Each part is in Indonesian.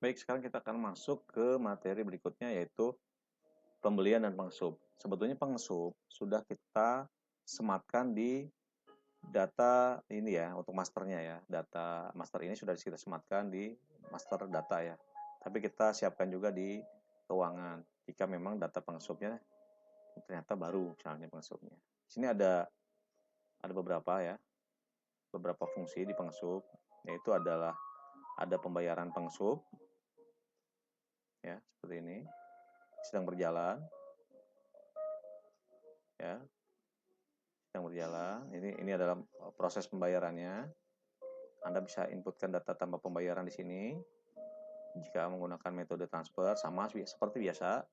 Baik, sekarang kita akan masuk ke materi berikutnya yaitu pembelian dan pengesup. Sebetulnya pengesup sudah kita sematkan di data ini ya, untuk masternya ya. Data master ini sudah kita sematkan di master data ya. Tapi kita siapkan juga di keuangan. Jika memang data pengesupnya ternyata baru misalnya pengesupnya. Di sini ada beberapa ya, beberapa fungsi di pengesup, yaitu adalah ada pembayaran pengesup ya, seperti ini. Sedang berjalan ya, sedang berjalan. Ini adalah proses pembayarannya. Anda bisa inputkan data tambah pembayaran di sini. Jika menggunakan metode transfer sama seperti biasa,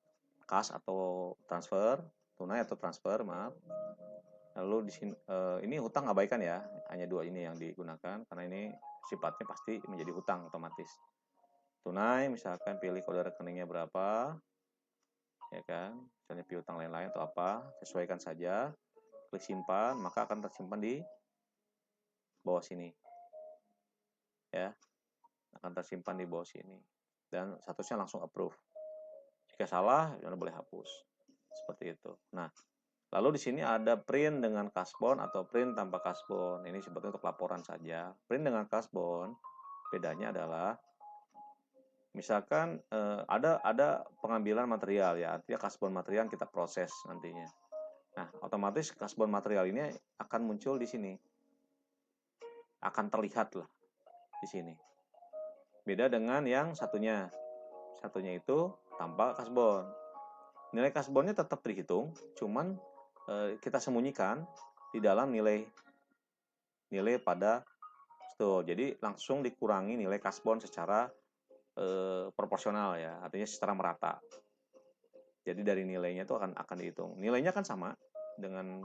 kas atau transfer, tunai atau transfer, maaf. Lalu di sini ini hutang abaikan ya, hanya dua ini yang digunakan karena ini sifatnya pasti menjadi hutang otomatis. Tunai misalkan pilih kode rekeningnya berapa, ya kan, misalnya piutang lain-lain atau apa, sesuaikan saja, klik simpan, maka akan tersimpan di bawah sini ya, akan tersimpan di bawah sini dan statusnya langsung approve. Jika salah Anda boleh hapus seperti itu. Nah, lalu di sini ada print dengan kasbon atau print tanpa kasbon. Ini sebetulnya untuk laporan saja. Print dengan kasbon bedanya adalah misalkan ada pengambilan material ya, artinya kasbon material yang kita proses nantinya. Nah, otomatis kasbon material ini akan muncul di sini, akan terlihat lah di sini. Beda dengan yang satunya. Satunya itu tanpa kasbon. Nilai kasbonnya tetap dihitung, cuman kita sembunyikan di dalam nilai pada store. Jadi langsung dikurangi nilai kasbon secara proporsional ya, artinya secara merata. Jadi dari nilainya itu akan dihitung. Nilainya kan sama dengan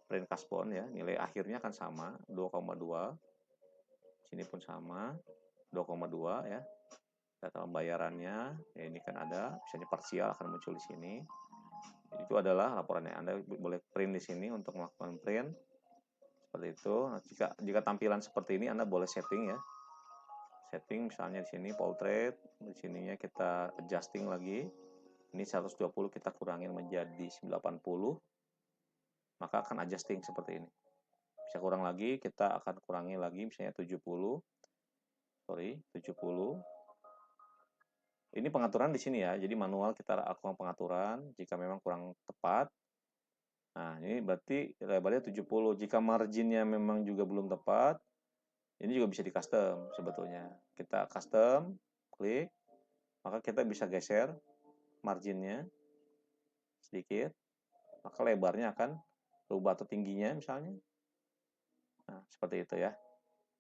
print kasbon ya, nilai akhirnya kan sama 2,2. Sini pun sama 2,2 ya. Data pembayarannya ya, ini kan ada, misalnya parsial akan muncul di sini. Itu adalah laporannya. Anda boleh print di sini untuk melakukan print seperti itu. Nah, jika tampilan seperti ini Anda boleh setting ya. Setting misalnya di sini portrait, di sininya kita adjusting lagi. Ini 120 kita kurangin menjadi 90, maka akan adjusting seperti ini. Bisa kurang lagi, kita akan kurangi lagi misalnya 70. Sorry, 70. Ini pengaturan di sini ya. Jadi manual kita lakukan pengaturan jika memang kurang tepat. Nah, ini berarti lebarnya 70. Jika marginnya memang juga belum tepat, ini juga bisa di custom sebetulnya. Kita custom, klik, maka kita bisa geser marginnya sedikit, maka lebarnya akan berubah atau tingginya misalnya. Nah, seperti itu ya.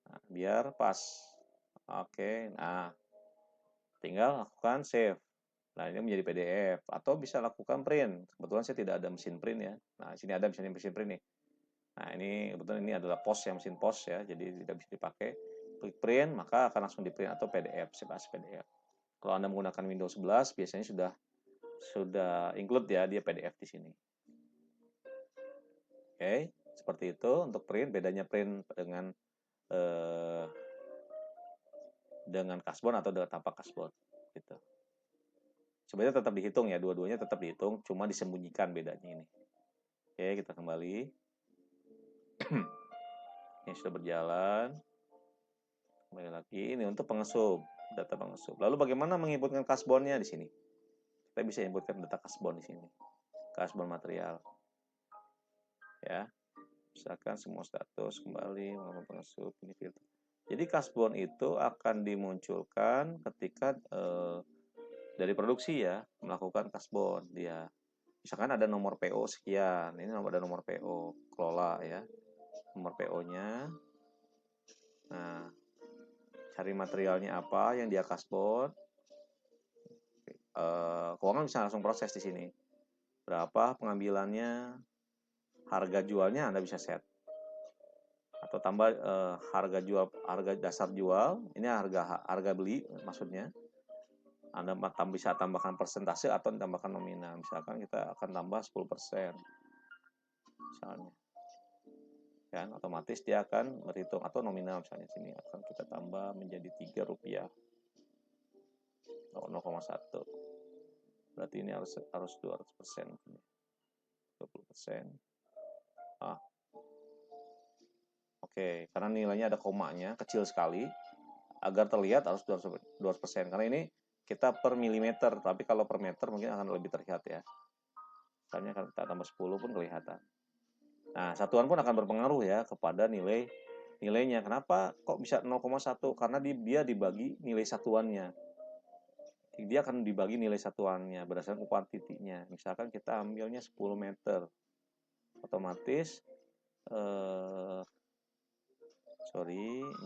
Nah, biar pas. Oke, nah tinggal lakukan save. Nah, ini menjadi PDF atau bisa lakukan print. Kebetulan saya tidak ada mesin print ya. Nah, sini ada mesin print nih. Nah, ini kebetulan ini adalah pos ya, mesin pos ya, jadi tidak bisa dipakai. Klik print, maka akan langsung di print atau PDF, save as PDF. Kalau Anda menggunakan Windows 11, biasanya sudah include ya dia PDF di sini. Oke, seperti itu untuk print. Bedanya print dengan kasbon atau dengan tanpa kasbon gitu. Sebenarnya tetap dihitung ya, dua-duanya tetap dihitung, cuma disembunyikan bedanya ini. Oke, kita kembali. Ini sudah berjalan. Kembali lagi, ini untuk pengesup, data pengesup. Lalu bagaimana menginputkan kasbonnya di sini? Kita bisa inputkan data kasbon di sini. Kasbon material. Ya. Misalkan semua status kembali melakukan pengesup ini filter. Jadi kasbon itu akan dimunculkan ketika dari produksi ya melakukan kasbon dia. Misalkan ada nomor PO sekian, ini ada nomor PO kelola ya, nomor PO-nya. Nah, cari materialnya apa yang dia kasbon. Keuangan bisa langsung proses di sini. Berapa pengambilannya, harga jualnya Anda bisa set. Atau tambah harga dasar jual, ini harga beli maksudnya. Anda bisa tambahkan persentase atau tambahkan nominal. Misalkan kita akan tambah 10% misalnya. Kan otomatis dia akan berhitung atau nominal misalnya sini akan kita tambah menjadi 3 rupiah. 0,1. Berarti ini harus 200%. 20%. Oke, karena nilainya ada komanya, kecil sekali. Agar terlihat harus 200%. Karena ini kita per milimeter, tapi kalau per meter mungkin akan lebih terlihat ya. Misalnya kalau kita tambah 10 pun kelihatan. Nah, satuan pun akan berpengaruh ya kepada nilainya. Kenapa kok bisa 0,1? Karena dia dibagi nilai satuannya. Dia akan dibagi nilai satuannya berdasarkan kuantitinya. Misalkan kita ambilnya 10 meter. Otomatis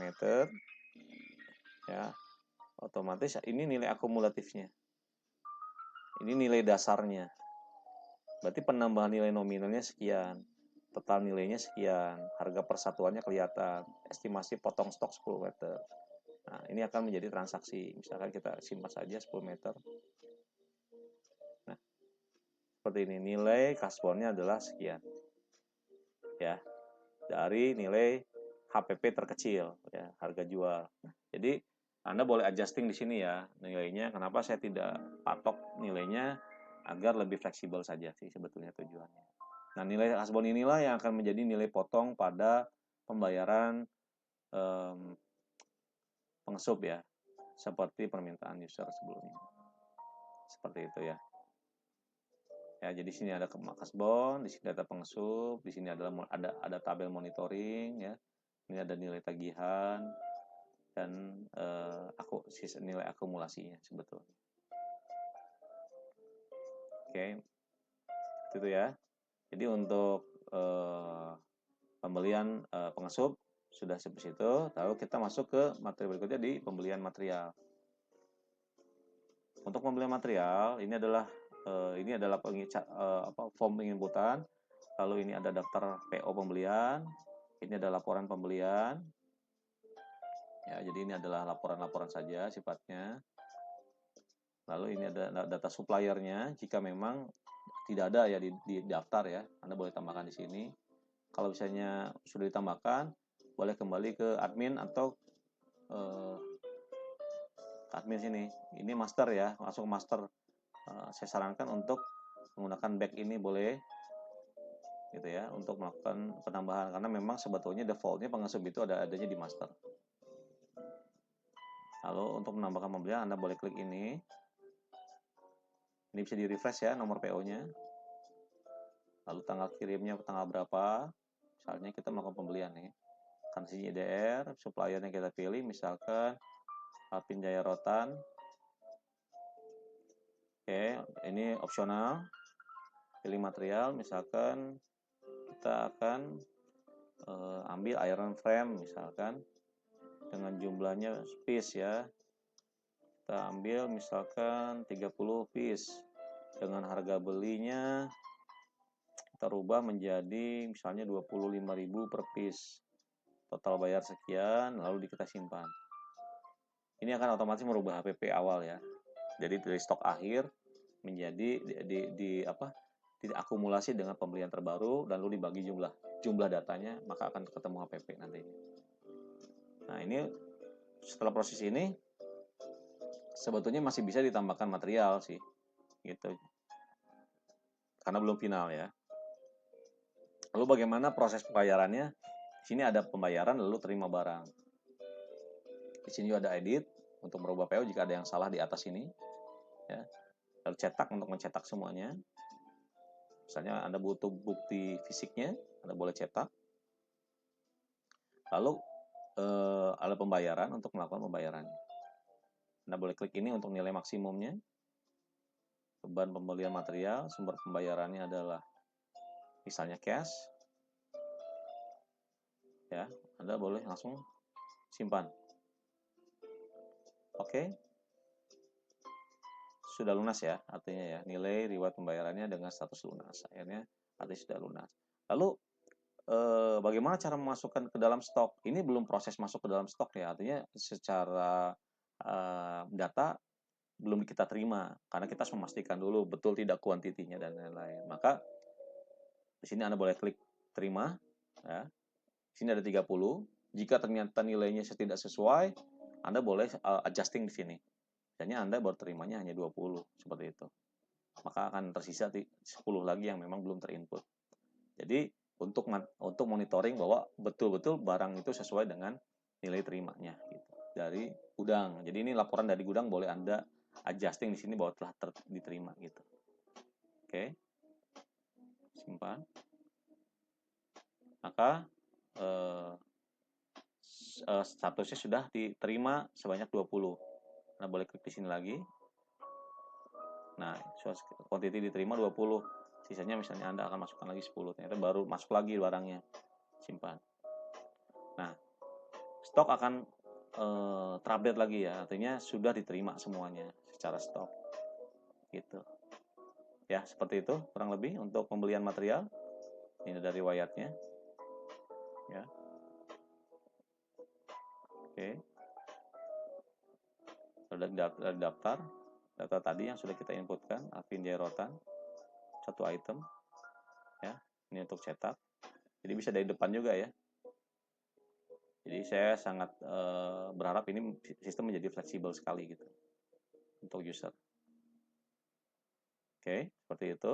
meter ya. Otomatis ini nilai akumulatifnya. Ini nilai dasarnya. Berarti penambahan nilai nominalnya sekian. Total nilainya sekian. Harga persatuannya kelihatan. Estimasi potong stok 10 meter. Nah, ini akan menjadi transaksi. Misalkan kita simpan saja 10 meter. Nah, seperti ini. Nilai kasbonnya adalah sekian. Ya. Dari nilai HPP terkecil, ya, harga jual. Nah, jadi Anda boleh adjusting di sini ya nilainya. Kenapa saya tidak patok nilainya agar lebih fleksibel saja sih sebetulnya tujuannya. Nah, nilai kasbon inilah yang akan menjadi nilai potong pada pembayaran pengesup ya, seperti permintaan user sebelumnya. Seperti itu ya. Ya, jadi sini ada kasbon, di sini ada pengesup, di sini ada tabel monitoring ya. Ini ada nilai tagihan dan nilai akumulasinya sebetulnya. Oke. Itu ya. Jadi untuk pembelian pengesup sudah seperti itu. Lalu kita masuk ke materi berikutnya di pembelian material. Untuk pembelian material ini adalah form penginputan. Lalu ini ada daftar PO pembelian. Ini ada laporan pembelian. Ya, jadi ini adalah laporan-laporan saja sifatnya. Lalu ini ada data suppliernya. Jika memang tidak ada ya di daftar ya, Anda boleh tambahkan di sini. Kalau misalnya sudah ditambahkan, boleh kembali ke admin atau admin sini. Ini master ya, masuk master. Saya sarankan untuk menggunakan back ini boleh, gitu ya, untuk melakukan penambahan karena memang sebetulnya defaultnya pengesup itu adanya di master. Lalu untuk menambahkan pembelian Anda boleh klik ini. Ini bisa di refresh ya nomor PO-nya. Lalu tanggal kirimnya tanggal berapa? Misalnya kita melakukan pembelian nih. Kansinya IDR, suppliernya kita pilih misalkan Alpin Jaya Rotan. Oke, ini opsional. Pilih material, misalkan kita akan ambil iron frame misalkan dengan jumlahnya piece ya. Kita ambil misalkan 30 piece dengan harga belinya kita rubah menjadi misalnya 25.000 per piece. Total bayar sekian lalu kita simpan. Ini akan otomatis merubah HPP awal ya. Jadi dari stok akhir menjadi diakumulasi dengan pembelian terbaru dan lalu dibagi jumlah datanya, maka akan ketemu HPP nantinya. Nah, ini setelah proses ini sebetulnya masih bisa ditambahkan material sih. Gitu. Karena belum final ya. Lalu bagaimana proses pembayarannya? Di sini ada pembayaran lalu terima barang. Di sini juga ada edit untuk merubah PO jika ada yang salah di atas ini. Ya. Lalu cetak untuk mencetak semuanya. Misalnya Anda butuh bukti fisiknya, Anda boleh cetak. Lalu ada pembayaran untuk melakukan pembayarannya. Anda boleh klik ini untuk nilai maksimumnya. Beban pembelian material, sumber pembayarannya adalah misalnya cash. Ya, Anda boleh langsung simpan. Oke. Sudah lunas ya, artinya ya, nilai riwayat pembayarannya dengan status lunas. Akhirnya artinya sudah lunas. Lalu bagaimana cara memasukkan ke dalam stok? Ini belum proses masuk ke dalam stok ya, artinya secara data belum kita terima karena kita harus memastikan dulu betul tidak kuantitinya dan lain-lain. Maka di sini Anda boleh klik terima ya. Di sini ada 30. Jika ternyata nilainya tidak sesuai, Anda boleh adjusting di sini. Misalnya Anda baru terimanya hanya 20, seperti itu. Maka akan tersisa 10 lagi yang memang belum terinput. Jadi untuk monitoring bahwa betul-betul barang itu sesuai dengan nilai terimanya gitu, dari gudang. Jadi ini laporan dari gudang, boleh Anda adjusting di sini bahwa telah diterima gitu. Oke. Simpan. Maka statusnya sudah diterima sebanyak 20. Nah, boleh klik di sini lagi. Nah, quantity diterima 20. Sisanya misalnya Anda akan masukkan lagi 10. Ternyata baru masuk lagi barangnya. Simpan. Nah, stok akan terupdate lagi ya. Artinya sudah diterima semuanya secara stok. Gitu. Ya, seperti itu kurang lebih untuk pembelian material. Ini dari riwayatnya. Ya. Oke. Dari daftar data tadi yang sudah kita inputkan, Alvin Jairotan, satu item. Ya, ini untuk cetak. Jadi bisa dari depan juga ya. Jadi saya sangat berharap ini sistem menjadi fleksibel sekali gitu untuk user. Oke, seperti itu.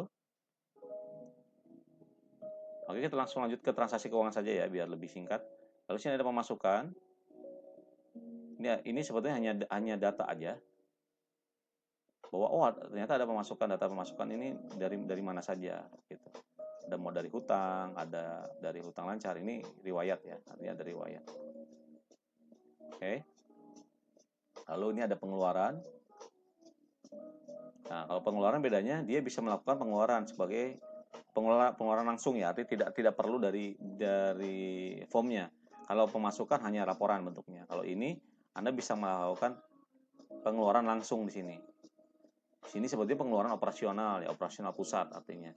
Oke, kita langsung lanjut ke transaksi keuangan saja ya, biar lebih singkat. Lalu sini ada pemasukan. Ini sebetulnya hanya data aja. Bahwa ternyata ada data pemasukan ini dari mana saja gitu. Ada mau dari hutang, ada dari hutang lancar. Ini riwayat ya, artinya ada riwayat. Oke. Lalu ini ada pengeluaran. Nah, kalau pengeluaran bedanya dia bisa melakukan pengeluaran sebagai pengeluaran langsung ya, artinya tidak perlu dari formnya. Kalau pemasukan hanya laporan bentuknya. Kalau ini Anda bisa melakukan pengeluaran langsung di sini. Di sini sebetulnya pengeluaran operasional ya, operasional pusat artinya.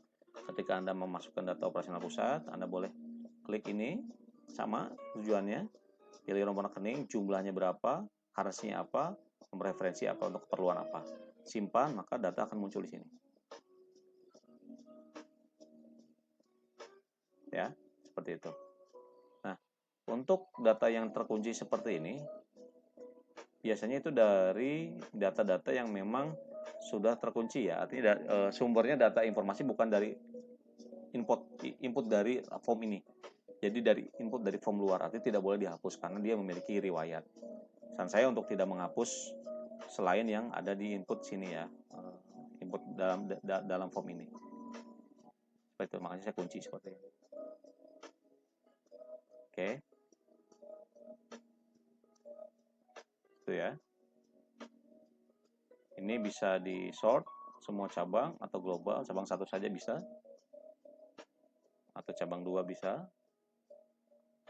Ketika Anda memasukkan data operasional pusat, Anda boleh klik ini, sama tujuannya, pilih nomor rekening, jumlahnya berapa, currency-nya apa, nomor referensi apa, untuk keperluan apa. Simpan, maka data akan muncul di sini. Ya, seperti itu. Nah, untuk data yang terkunci seperti ini, biasanya itu dari data-data yang memang sudah terkunci ya, artinya sumbernya data informasi bukan dari input dari form ini. Jadi dari input dari form luar, artinya tidak boleh dihapus karena dia memiliki riwayat. Saran saya untuk tidak menghapus selain yang ada di input sini ya, input dalam form ini. Seperti itu, makanya saya kunci seperti ini. Oke. Itu ya. Ini bisa di sort semua cabang atau global, cabang satu saja bisa, atau cabang 2 bisa.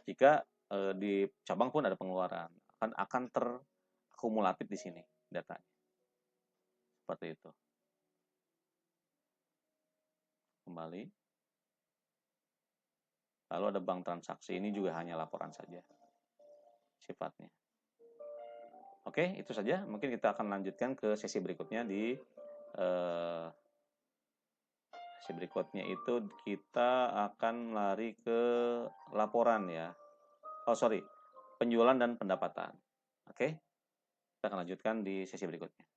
Jika di cabang pun ada pengeluaran, akan terakumulatif di sini datanya. Seperti itu. Kembali. Lalu ada bank transaksi, ini juga hanya laporan saja sifatnya. Oke, itu saja. Mungkin kita akan lanjutkan ke sesi berikutnya. Sesi berikutnya itu kita akan lari ke laporan ya. Penjualan dan pendapatan. Oke, kita akan lanjutkan di sesi berikutnya.